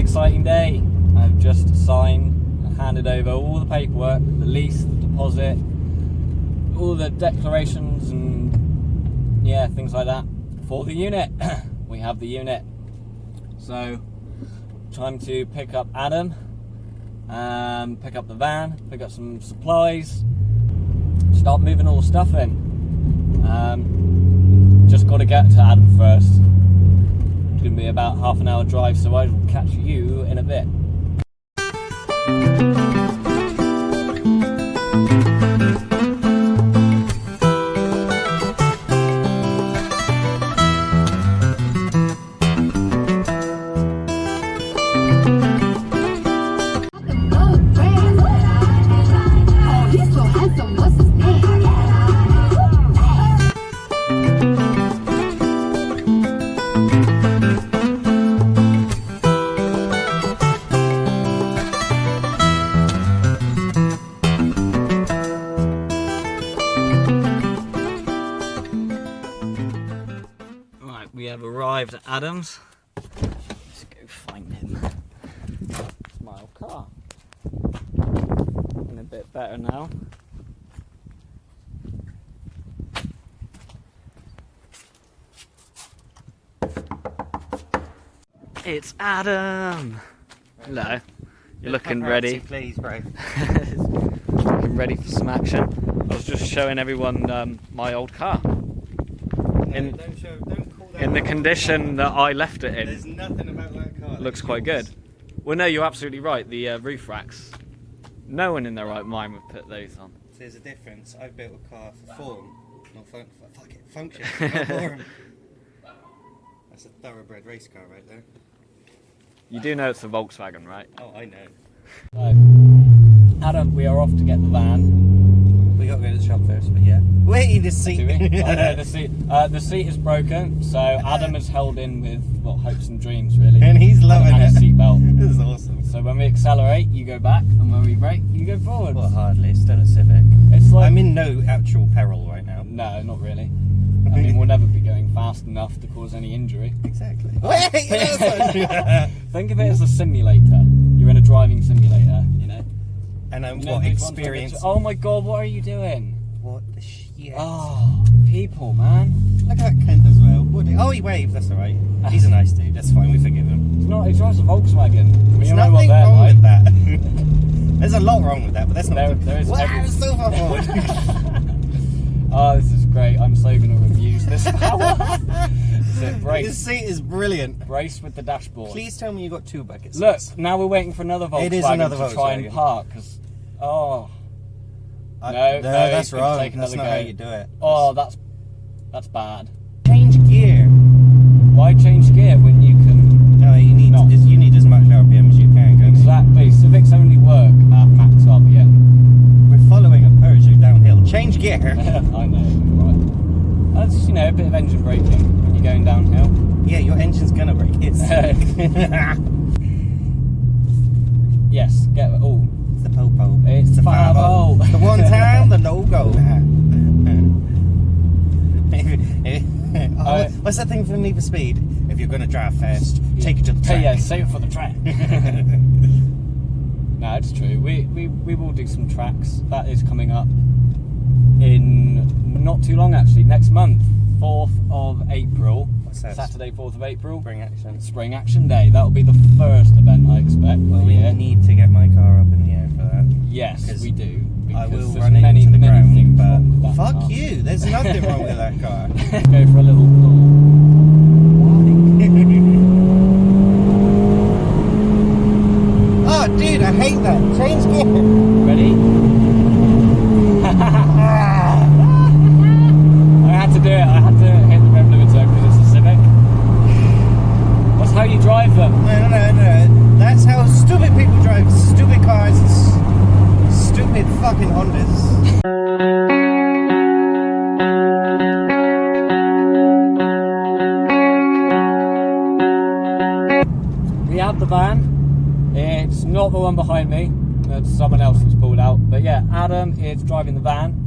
exciting day. I've just signed and handed over all the paperwork, the lease, the deposit, all the declarations and yeah, things like that for the unit. We have the unit. So, time to pick up Adam, pick up the van, pick up some supplies, start moving all the stuff in. Just got to get to Adam first. It's going to be about half an hour drive, so I will catch you in a bit. We have arrived at Adam's. Let's go find him. It's my old car. Looking a bit better now. It's Adam! Hello. You're looking ready. Please, bro. Looking ready for some action. I was just showing everyone my old car. In the condition that I left it in. There's nothing about that car. Looks quite good. Well, no, you're absolutely right. The roof racks. No one in their right mind would put those on. There's a difference. I built a car for form, not function. Not form. That's a thoroughbred race car right there. You do know it's a Volkswagen, right? Oh, I know. So, Adam, we are off to get the van. We got to go to the shop first, but yeah. Wait, the seat. Do we? I know, the seat is broken, so Adam is held in with, well, hopes and dreams, really. And he's loving it. And a seatbelt. This is awesome. So when we accelerate, you go back, and when we brake, you go forward. Well, hardly. It's still a Civic. It's like, I'm in no actual peril right now. No, not really. I mean, we'll never be going fast enough to cause any injury. Exactly. Wait! Think of it as a simulator. You're in a driving simulator, you know. And I'm experienced. Oh my god, what are you doing? What the shit? Oh, people, man. Look at Kent as well. Oh, he waved. That's alright. He's a nice dude. That's fine. We forgive him. It's not. He drives a Volkswagen. There's nothing wrong with that. There's a lot wrong with that, but that's not. There is. Wow, so far forward. Oh, this is great. I'm so going to abuse this power. Brace. This seat is brilliant. Brace with the dashboard. Please tell me you got two buckets. Look, now we're waiting for another Volkswagen it is another to try and park. Cause, no, that's wrong. Take that's not go. how you do it. Oh, that's bad. Change gear. Why change gear when you can? No, you need you need as much RPM as you can. Exactly. Civics only work at max RPM. We're following a Peugeot downhill. Change gear. I know. Right. That's, you know, a bit of engine braking when you're going downhill. Yeah, your engine's gonna brake. It's yes. Get oh. It's the po-po. It's the 5-0. The one time, the no-go. What's that thing for Need for Speed? If you're gonna drive fast, take it to the track. Yeah, save it for the track. No, it's true. We will do some tracks. That is coming up in not too long, actually. Next month, 4th of April. What's that? Saturday, 4th of April. Spring Action. Spring Action Day. That will be the first event, I expect. Well, we need to get my car up in the air for that. Yes, we do. I will there's run it many, into the many ground, things but wrong with that fuck car. you. There's nothing wrong with that car. Go for a little pull. Oh, dude, I hate that. Change gear. Ready? I had to do it. I had to hit the rev limiter because it's a Civic. That's how you drive them. No. That's how stupid people drive stupid cars and stupid fucking Hondas. We have the van. It's not the one behind me. It's someone else that's pulled out. But yeah, Adam is driving the van.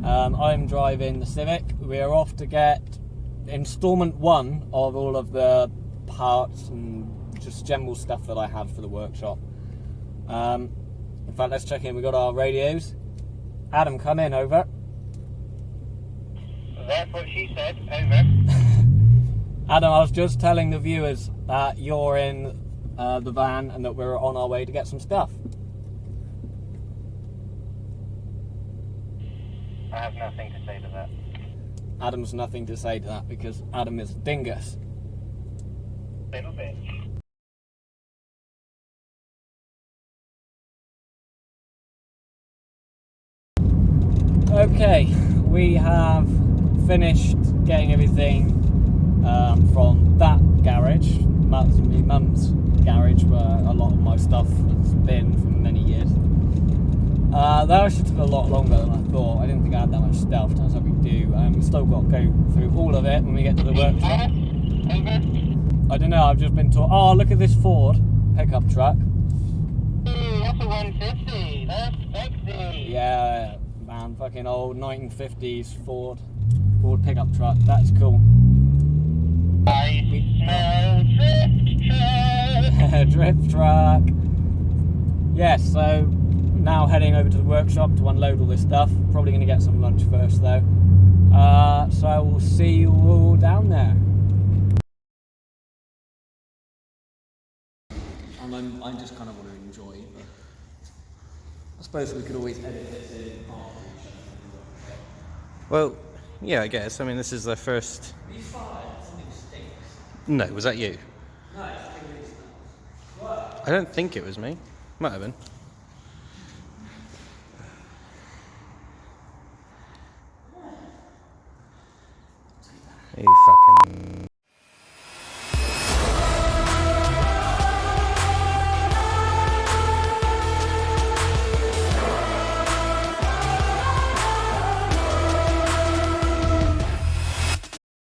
I'm driving the Civic. We are off to get installment 1 of all of the parts and just general stuff that I have for the workshop. In fact, let's check in. We got our radios. Adam, come in. Over. That's what she said. Over. Adam, I was just telling the viewers that you're in the van and that we're on our way to get some stuff. I have nothing to say to that. Adam's nothing to say to that because Adam is a dingus. Little bit. Okay, we have finished getting everything from that garage. That's my mum's garage where a lot of my stuff has been for many years. That actually took a lot longer than I thought. I didn't think I had that much stuff. Turns out we do. We still got to go through all of it when we get to the workshop. Over. I don't know, I've just been taught. Oh, look at this Ford pickup truck. Ooh, that's a 150. That's sexy. Yeah, man, fucking old 1950s Ford pickup truck. That's cool. I smell drift truck. Drift truck. Yes, so now heading over to the workshop to unload all this stuff. Probably going to get some lunch first though. So we'll see you all down there. And I just kind of want to enjoy, but I suppose we could always edit this in after each other. Well, yeah, I guess. I mean, this is the first. These fired, something stinks. No, was that you? No, it's really smells. What? I don't think it was me. Might have been. You fucking.